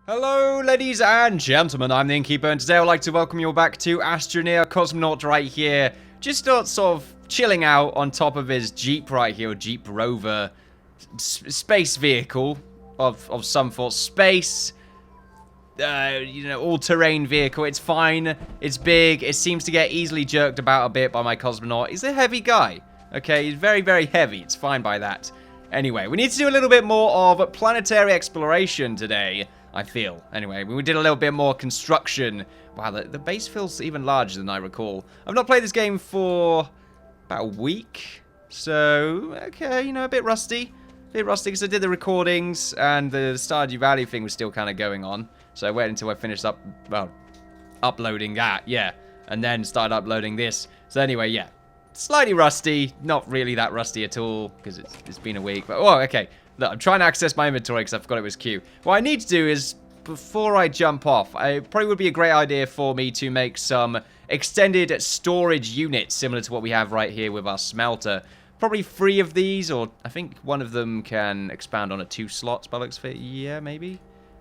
Hello, ladies and gentlemen, I'm the Innkeeper, and today I'd like to welcome you all back to Astroneer, cosmonaut right here. Just sort of chilling out on top of his Jeep right here, or Jeep Rover space vehicle of some sort. Space, all-terrain vehicle. It's fine, it's big, it seems to get easily jerked about a bit by my cosmonaut. He's a heavy guy, okay? He's very, very heavy. It's fine by that. Anyway, we need to do a little bit more of planetary exploration today, I feel. Anyway, we did a little bit more construction. Wow, the base feels even larger than I recall. I've not played this game for about a week. So, okay, a bit rusty. A bit rusty because I did the recordings and the Stardew Valley thing was still kind of going on. So I waited until I finished uploading that, yeah. And then started uploading this. So anyway, yeah. Slightly rusty. Not really that rusty at all because it's been a week. But, oh, okay. Look, I'm trying to access my inventory because I forgot it was Q. What I need to do is, before I jump off, it probably would be a great idea for me to make some extended storage units similar to what we have right here with our smelter. Probably 3 of these, or I think one of them can expand on a 2 slots by looks of it. Yeah, maybe?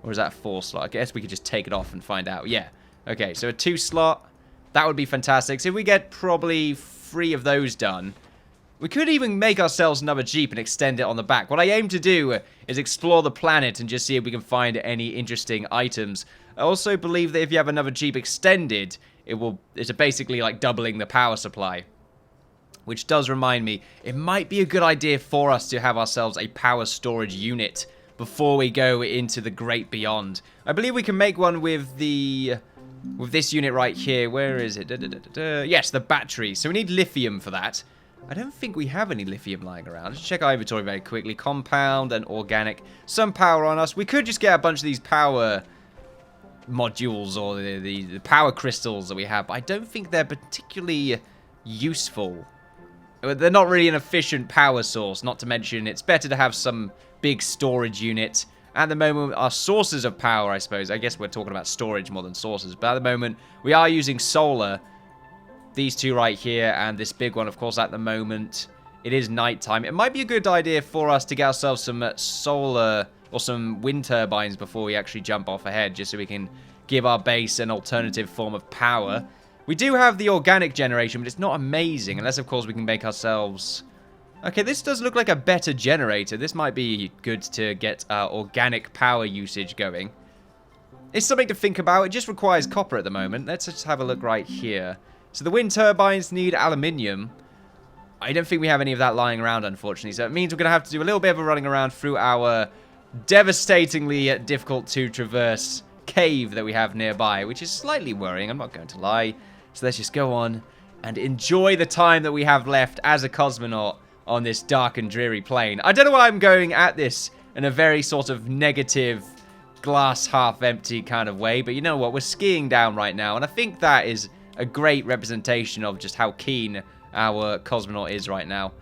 Or is that 4 slot? I guess we could just take it off and find out. Yeah. Okay, so a 2 slot. That would be fantastic. So if we get probably 3 of those done, we could even make ourselves another Jeep and extend it on the back. What I aim to do is explore the planet and just see if we can find any interesting items. I also believe that if you have another Jeep extended, it's basically like doubling the power supply. Which does remind me, it might be a good idea for us to have ourselves a power storage unit before we go into the great beyond. I believe we can make one with this unit right here. Where is it? Yes, the battery. So we need lithium for that. I don't think we have any lithium lying around. Let's check our inventory very quickly. Compound and organic. Some power on us. We could just get a bunch of these power modules or the power crystals that we have. But I don't think they're particularly useful. They're not really an efficient power source. Not to mention, it's better to have some big storage unit. At the moment, our sources of power, I suppose. I guess we're talking about storage more than sources. But at the moment, we are using solar. These 2 right here and this big one, of course, at the moment. It is nighttime. It might be a good idea for us to get ourselves some solar or some wind turbines before we actually jump off ahead, just so we can give our base an alternative form of power. We do have the organic generation, but it's not amazing, unless, of course, we can make ourselves... Okay, this does look like a better generator. This might be good to get our organic power usage going. It's something to think about. It just requires copper at the moment. Let's just have a look right here. So the wind turbines need aluminium. I don't think we have any of that lying around, unfortunately. So it means we're going to have to do a little bit of a running around through our devastatingly difficult to traverse cave that we have nearby, which is slightly worrying, I'm not going to lie. So let's just go on and enjoy the time that we have left as a cosmonaut on this dark and dreary plane. I don't know why I'm going at this in a very sort of negative, glass half empty kind of way, but you know what? We're skiing down right now, and I think that is a great representation of just how keen our cosmonaut is right now.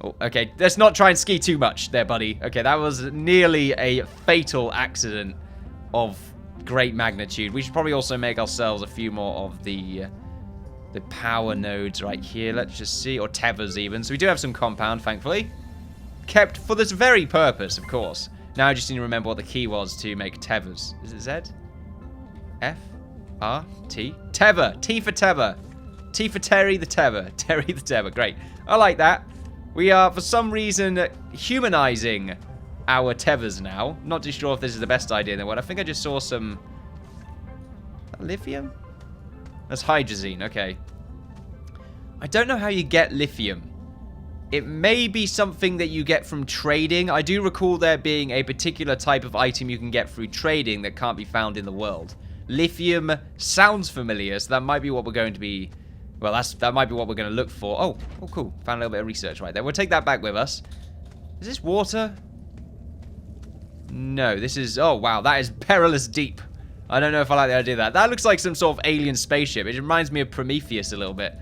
Oh, okay, let's not try and ski too much there, buddy. Okay, that was nearly a fatal accident of great magnitude. We should probably also make ourselves a few more of the power nodes right here. Let's just see, or tethers even. So we do have some compound, thankfully. Kept for this very purpose, of course. Now I just need to remember what the key was to make tethers. Is it Z? F? R? T? Tether. T for tether. T for Terry the tether. Terry the tether. Great. I like that. We are, for some reason, humanizing our tethers now. Not too sure if this is the best idea in the world. I think I just saw some... lithium? That's hydrazine. Okay. I don't know how you get lithium. It may be something that you get from trading. I do recall there being a particular type of item you can get through trading that can't be found in the world. Lithium sounds familiar, so that might be what we're going to be... Well, that might be what we're going to look for. Oh, cool. Found a little bit of research right there. We'll take that back with us. Is this water? No, this is... Oh, wow. That is perilous deep. I don't know if I like the idea of that. That looks like some sort of alien spaceship. It reminds me of Prometheus a little bit.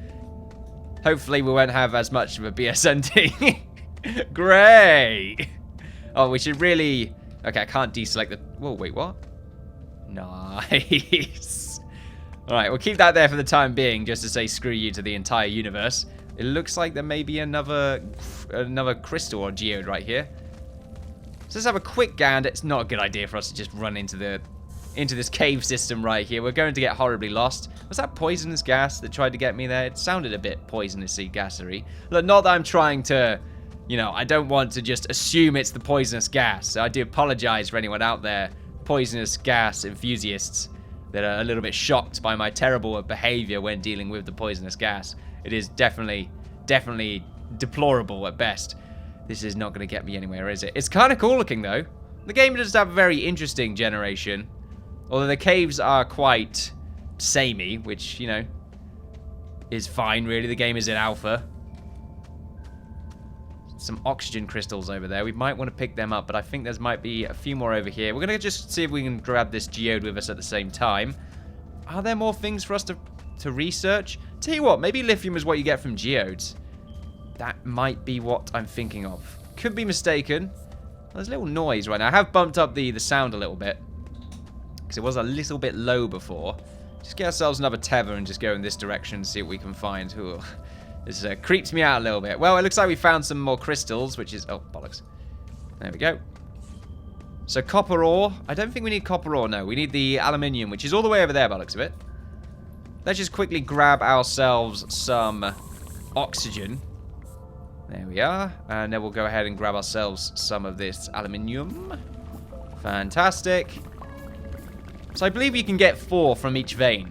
Hopefully, we won't have as much of a BS ending. Great. Oh, we should really... Okay, I can't deselect the... Whoa, wait, what? Nice. Alright, we'll keep that there for the time being, just to say screw you to the entire universe. It looks like there may be another crystal or geode right here. So let's have a quick gander. It's not a good idea for us to just run into this cave system right here. We're going to get horribly lost. Was that poisonous gas that tried to get me there? It sounded a bit poisonousy gassery. Look, not that I'm trying to, you know, I don't want to just assume it's the poisonous gas. So I do apologize for anyone out there, poisonous gas enthusiasts, that are a little bit shocked by my terrible behavior when dealing with the poisonous gas. It is definitely deplorable at best. This is not going to get me anywhere, is it? It's kind of cool looking, though. The game does have a very interesting generation. Although the caves are quite samey, which, you know, is fine, really. The game is in alpha. Some oxygen crystals over there. We might want to pick them up, but I think there might be a few more over here. We're going to just see if we can grab this geode with us at the same time. Are there more things for us to research? Tell you what, maybe lithium is what you get from geodes. That might be what I'm thinking of. Could be mistaken. There's a little noise right now. I have bumped up the sound a little bit, because it was a little bit low before. Just get ourselves another tether and just go in this direction and see what we can find. Ooh. This creeps me out a little bit. Well, it looks like we found some more crystals, which is... Oh, bollocks. There we go. So, copper ore. I don't think we need copper ore, no. We need the aluminium, which is all the way over there by the looks of it. Let's just quickly grab ourselves some oxygen. There we are. And then we'll go ahead and grab ourselves some of this aluminium. Fantastic. So, I believe you can get 4 from each vein,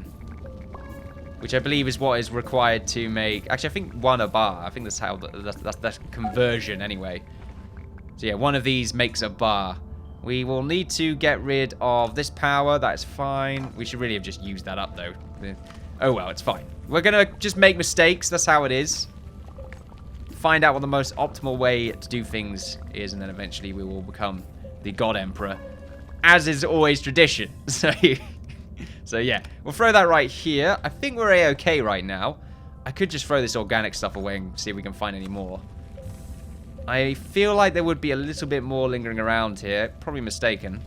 which I believe is what is required to make... Actually, I think 1 a bar. I think that's how... That's conversion, anyway. So, yeah, 1 of these makes a bar. We will need to get rid of this power. That's fine. We should really have just used that up, though. Oh, well, it's fine. We're going to just make mistakes. That's how it is. Find out what the most optimal way to do things is, and then eventually we will become the God Emperor, as is always tradition. So, yeah, we'll throw that right here. I think we're A-okay right now. I could just throw this organic stuff away and see if we can find any more. I feel like there would be a little bit more lingering around here. Probably mistaken.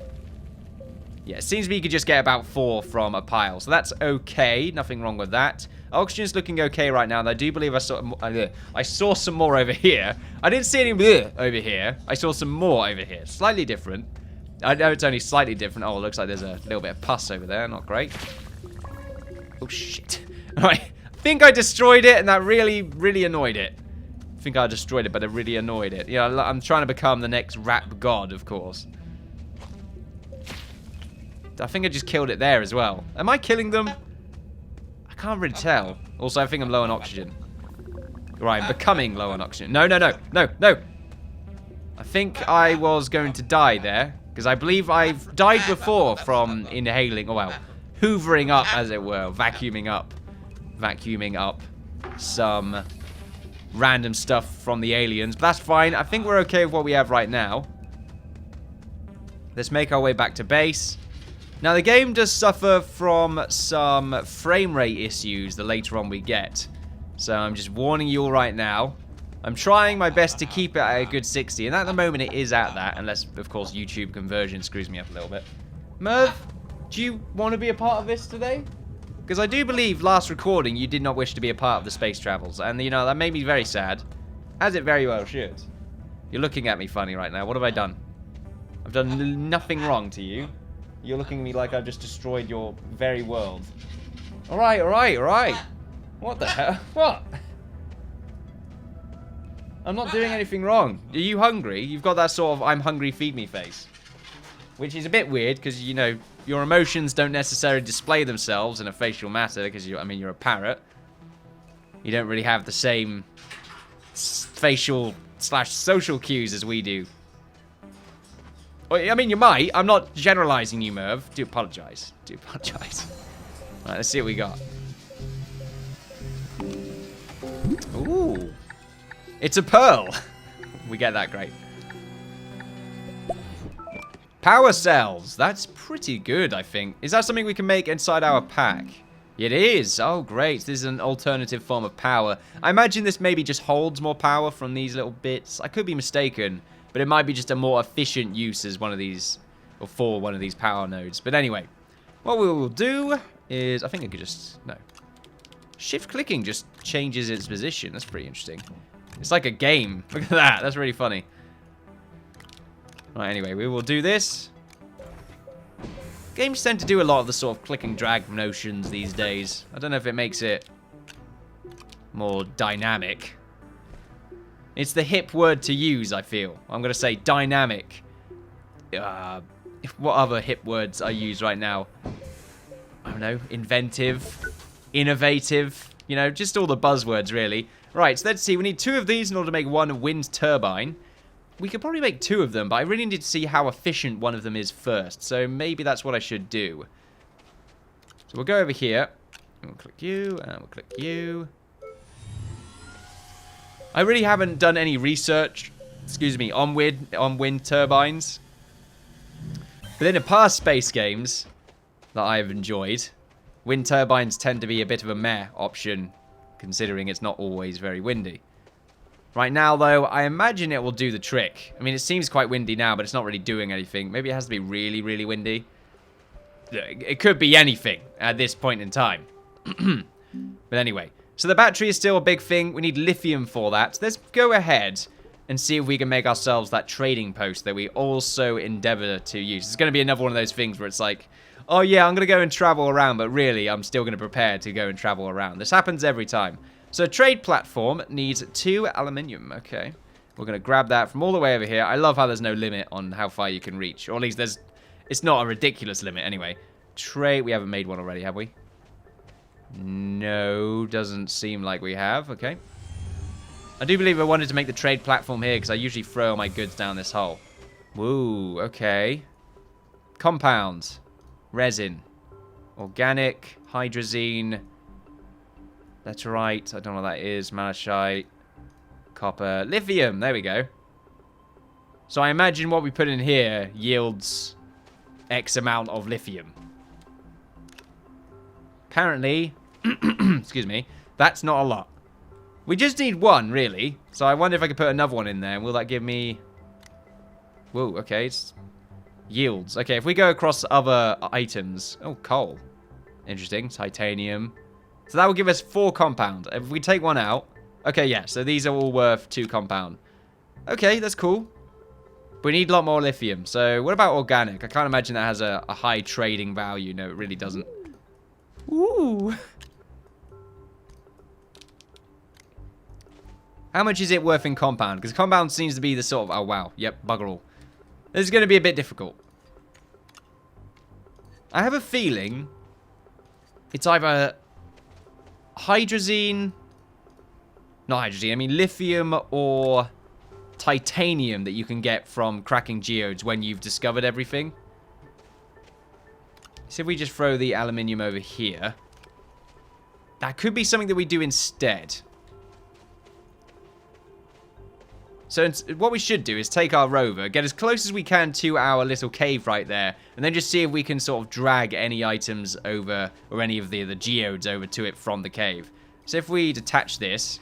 Yeah, it seems we could just get about 4 from a pile. So that's okay. Nothing wrong with that. Oxygen's looking okay right now. And I do believe I saw some more over here. I didn't see any over here. I saw some more over here. Slightly different. I know it's only slightly different. Oh, it looks like there's a little bit of pus over there. Not great. Oh, shit. Alright. I think I destroyed it, and that really, really annoyed it. I think I destroyed it, but it really annoyed it. Yeah, I'm trying to become the next rap god, of course. I think I just killed it there as well. Am I killing them? I can't really tell. Also, I think I'm low on oxygen. Right, I'm becoming low on oxygen. No, no, no. No, no. I think I was going to die there. Because I believe I've died before from inhaling, oh well, hoovering up, as it were, vacuuming up some random stuff from the aliens. But that's fine. I think we're okay with what we have right now. Let's make our way back to base. Now, the game does suffer from some frame rate issues the later on we get. So I'm just warning you all right now. I'm trying my best to keep it at a good 60, and at the moment it is at that, unless, of course, YouTube conversion screws me up a little bit. Merv, do you want to be a part of this today? Because I do believe last recording you did not wish to be a part of the space travels, and, you know, that made me very sad, as it very well should. You're looking at me funny right now. What have I done? I've done nothing wrong to you. You're looking at me like I've just destroyed your very world. Alright, alright, alright. What the hell? What? I'm not doing anything wrong. Are you hungry? You've got that sort of I'm hungry, feed me face. Which is a bit weird because, you know, your emotions don't necessarily display themselves in a facial matter because, I mean, you're a parrot. You don't really have the same facial/social cues as we do. I mean, you might. I'm not generalizing you, Merv. Do apologize. Do apologize. Right, let's see what we got. Ooh. It's a pearl. We get that, great. Power cells. That's pretty good, I think. Is that something we can make inside our pack? It is. Oh, great. This is an alternative form of power. I imagine this maybe just holds more power from these little bits. I could be mistaken, but it might be just a more efficient use as one of these, or for one of these power nodes. But anyway, what we will do is, I think I could just, no. Shift clicking just changes its position. That's pretty interesting. It's like a game. Look at that. That's really funny. Right, anyway, we will do this. Games tend to do a lot of the sort of click and drag motions these days. I don't know if it makes it more dynamic. It's the hip word to use, I feel. I'm going to say dynamic. What other hip words I use right now? I don't know. Inventive. Innovative. You know, just all the buzzwords, really. Right, so let's see. We need 2 of these in order to make 1 wind turbine. We could probably make 2 of them, but I really need to see how efficient one of them is first. So maybe that's what I should do. So we'll go over here. And we'll click you, and we'll click you. I really haven't done any research, excuse me, on wind turbines. But in the past space games that I've enjoyed, wind turbines tend to be a bit of a meh option, considering it's not always very windy. Right now, though, I imagine it will do the trick. I mean, it seems quite windy now, but it's not really doing anything. Maybe it has to be really, really windy. It could be anything at this point in time. But anyway, so the battery is still a big thing. We need lithium for that. Let's go ahead and see if we can make ourselves that trading post that we also endeavour to use. It's going to be another one of those things where it's like, oh yeah, I'm going to go and travel around, but really, I'm still going to prepare to go and travel around. This happens every time. So trade platform needs 2 aluminium. Okay. We're going to grab that from all the way over here. I love how there's no limit on how far you can reach. Or at least it's not a ridiculous limit anyway. Trade, we haven't made one already, have we? No, doesn't seem like we have. Okay. I do believe I wanted to make the trade platform here because I usually throw all my goods down this hole. Woo, okay. Compounds. Resin. Organic. Hydrazine. That's right. I don't know what that is. Malachite. Copper. Lithium. There we go. So I imagine what we put in here yields X amount of lithium. Apparently, excuse me, that's not a lot. We just need 1, really. So I wonder if I could put another one in there. Will that give me... Whoa, okay. It's... Yields. Okay, if we go across other items... Oh, coal. Interesting. Titanium. So that will give us 4 compound. If we take 1 out... Okay, yeah. So these are all worth 2 compound. Okay, that's cool. But we need a lot more lithium. So what about organic? I can't imagine that has a high trading value. No, it really doesn't. Ooh. How much is it worth in compound? Because compound seems to be the sort of... Oh, wow. Yep, bugger all. This is going to be a bit difficult. I have a feeling it's either hydrazine... Not hydrazine, I mean lithium or titanium that you can get from cracking geodes when you've discovered everything. So if we just throw the aluminium over here. That could be something that we do instead. So what we should do is take our rover, get as close as we can to our little cave right there, and then just see if we can sort of drag any items over, or any of the geodes over to it from the cave. So if we detach this,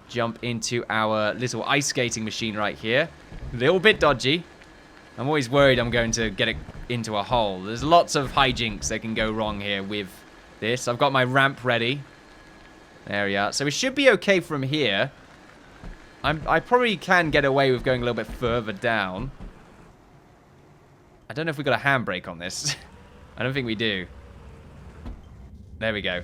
jump into our little ice skating machine right here. A little bit dodgy. I'm always worried I'm going to get it into a hole. There's lots of hijinks that can go wrong here with this. I've got my ramp ready. There we are. So we should be okay from here. I probably can get away with going a little bit further down. I don't know if we've got a handbrake on this. I don't think we do. There we go.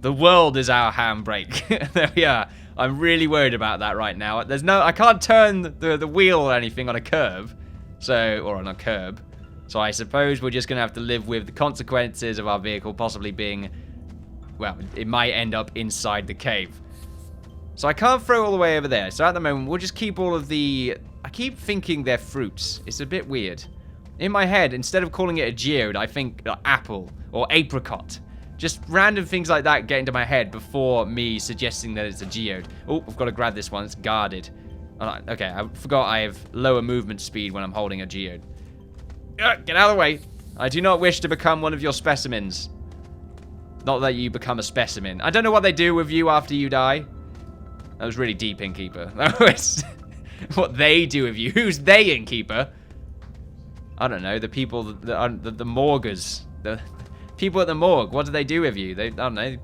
The world is our handbrake. There we are. I'm really worried about that right now. I can't turn the wheel or anything on a curve. Or on a curb. So I suppose we're just going to have to live with the consequences of our vehicle possibly being... Well, it might end up inside the cave. So I can't throw all the way over there. So at the moment, we'll just keep all of the... I keep thinking they're fruits. It's a bit weird. In my head, instead of calling it a geode, I think apple or apricot. Just random things like that get into my head before me suggesting that it's a geode. Oh, I've got to grab this one. It's guarded. Okay, I forgot I have lower movement speed when I'm holding a geode. Get out of the way. I do not wish to become one of your specimens. Not that you become a specimen. I don't know what they do with you after you die. That was really deep, Innkeeper. That was what they do with you. Who's they, Innkeeper? I don't know. The people, the morguers. The people at the morgue. What do they do with you? I don't know.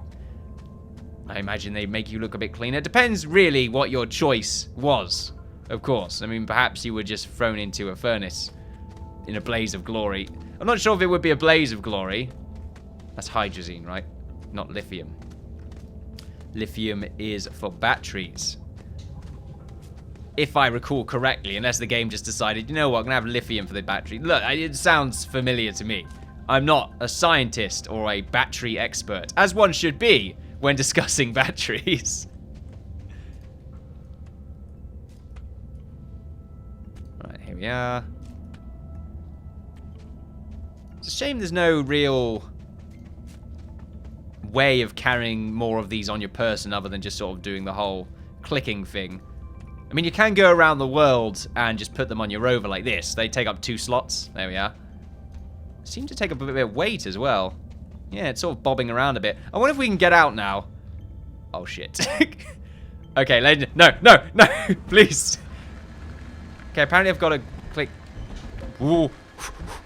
I imagine they make you look a bit cleaner. It depends, really, what your choice was. Of course. I mean, perhaps you were just thrown into a furnace in a blaze of glory. I'm not sure if it would be a blaze of glory. That's hydrazine, right? Not lithium. Lithium is for batteries. If I recall correctly, unless the game just decided, you know what, I'm going to have lithium for the battery. Look, it sounds familiar to me. I'm not a scientist or a battery expert, as one should be when discussing batteries. Right, here we are. It's a shame there's no real way of carrying more of these on your person other than just sort of doing the whole clicking thing. I mean, you can go around the world and just put them on your rover like this. They take up 2 slots. There we are. Seem to take up a bit of weight as well. Yeah, it's sort of bobbing around a bit. I wonder if we can get out now. Oh, shit. Okay, no, please. Okay, apparently I've got to click. Ooh.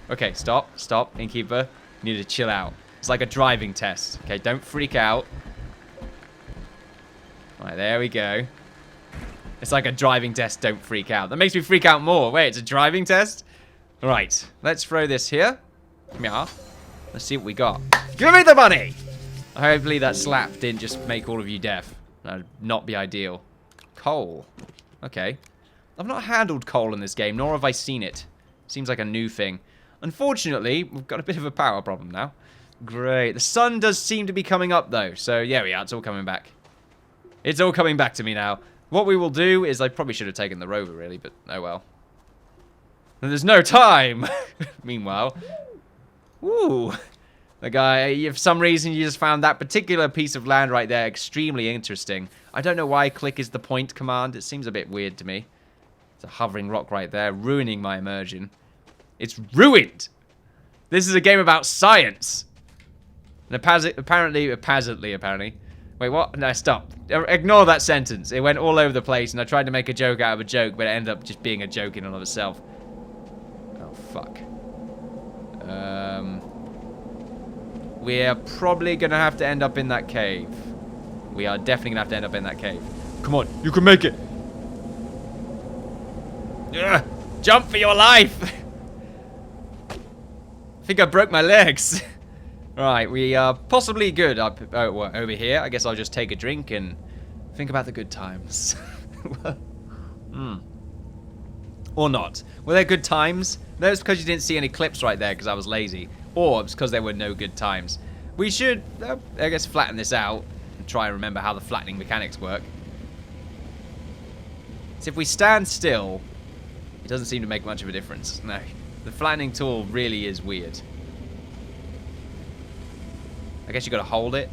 Okay, stop, Innkeeper. You need to chill out. It's like a driving test. Okay, don't freak out. Alright, there we go. It's like a driving test, don't freak out. That makes me freak out more. Wait, it's a driving test? Right, let's throw this here. Yeah. Let's see what we got. Give me the money! Hopefully that slap didn't just make all of you deaf. That would not be ideal. Coal. Okay. I've not handled coal in this game, nor have I seen it. Seems like a new thing. Unfortunately, we've got a bit of a power problem now. Great. The sun does seem to be coming up, though. So, yeah, we are. It's all coming back. It's all coming back to me now. What we will do is, I probably should have taken the rover, really, but oh well. There's no time! Meanwhile. Ooh. The guy, for some reason, you just found that particular piece of land right there extremely interesting. I don't know why click is the point command. It seems a bit weird to me. It's a hovering rock right there, ruining my immersion. It's ruined! This is a game about science! And apparently. Wait, what? No, stop. Ignore that sentence. It went all over the place, and I tried to make a joke out of a joke, but it ended up just being a joke in and of itself. Oh, fuck. We're probably going to have to end up in that cave. We are definitely going to have to end up in that cave. Come on, you can make it. Ugh, jump for your life. I think I broke my legs. Right, we are possibly good up over here. I guess I'll just take a drink and think about the good times. Or not. Were there good times? No, it's because you didn't see any clips right there because I was lazy. Or it's because there were no good times. We should, I guess, flatten this out and try and remember how the flattening mechanics work. So if we stand still, it doesn't seem to make much of a difference. No, the flattening tool really is weird. I guess you got to hold it.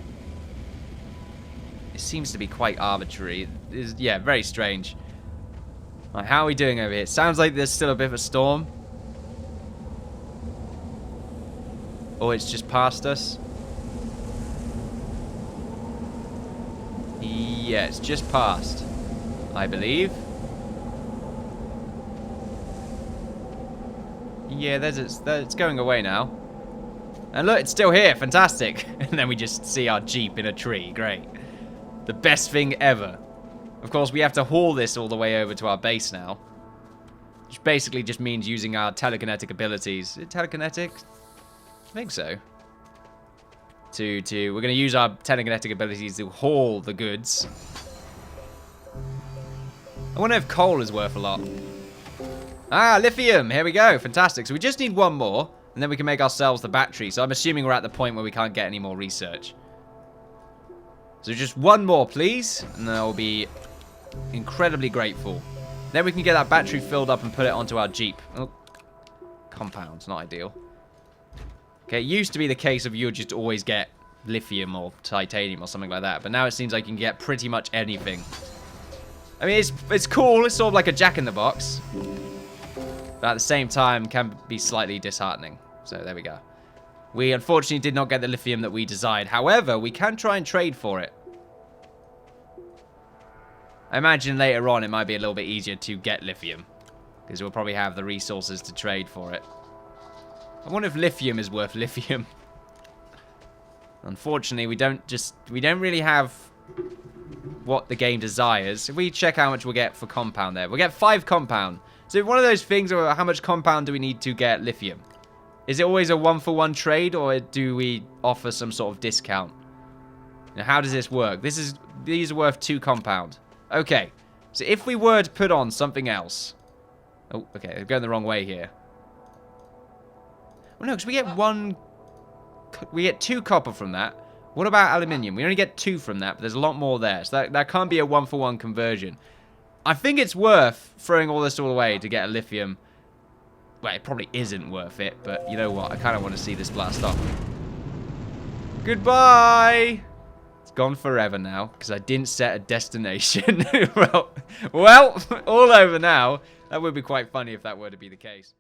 It seems to be quite arbitrary. Yeah, very strange. Right, how are we doing over here? It sounds like there's still a bit of a storm. Or it's just past us. Yeah, it's just past, I believe. Yeah, it's going away now. And look, it's still here. Fantastic. And then we just see our Jeep in a tree. Great. The best thing ever. Of course, we have to haul this all the way over to our base now. Which basically just means using our telekinetic abilities. Is it telekinetic? I think so. We're going to use our telekinetic abilities to haul the goods. I wonder if coal is worth a lot. Ah, lithium. Here we go. Fantastic. So we just need one more. And then we can make ourselves the battery. So I'm assuming we're at the point where we can't get any more research. So just one more, please. And then I'll be incredibly grateful. Then we can get that battery filled up and put it onto our Jeep. Oh, compounds, not ideal. Okay, it used to be the case of you would just always get lithium or titanium or something like that. But now it seems like you can get pretty much anything. I mean, it's cool. It's sort of like a jack-in-the-box. But at the same time, can be slightly disheartening. So there we go. We unfortunately did not get the lithium that we desired. However, we can try and trade for it. I imagine later on it might be a little bit easier to get lithium. Because we'll probably have the resources to trade for it. I wonder if lithium is worth lithium. Unfortunately, we don't really have what the game desires. If we check how much we'll get for compound there. We'll get 5 compound. So one of those things, or how much compound do we need to get lithium? Is it always a 1-for-1 trade, or do we offer some sort of discount? Now, how does this work? These are worth 2 compound. Okay. So if we were to put on something else. Oh, okay. They're going the wrong way here. Well, no, because we get 1... We get 2 copper from that. What about aluminium? We only get 2 from that, but there's a lot more there. So that can't be a 1-for-1 conversion. I think it's worth throwing all this all away to get a lithium. Well, it probably isn't worth it, but you know what? I kind of want to see this blast off. Goodbye! It's gone forever now, because I didn't set a destination. well, all over now. That would be quite funny if that were to be the case.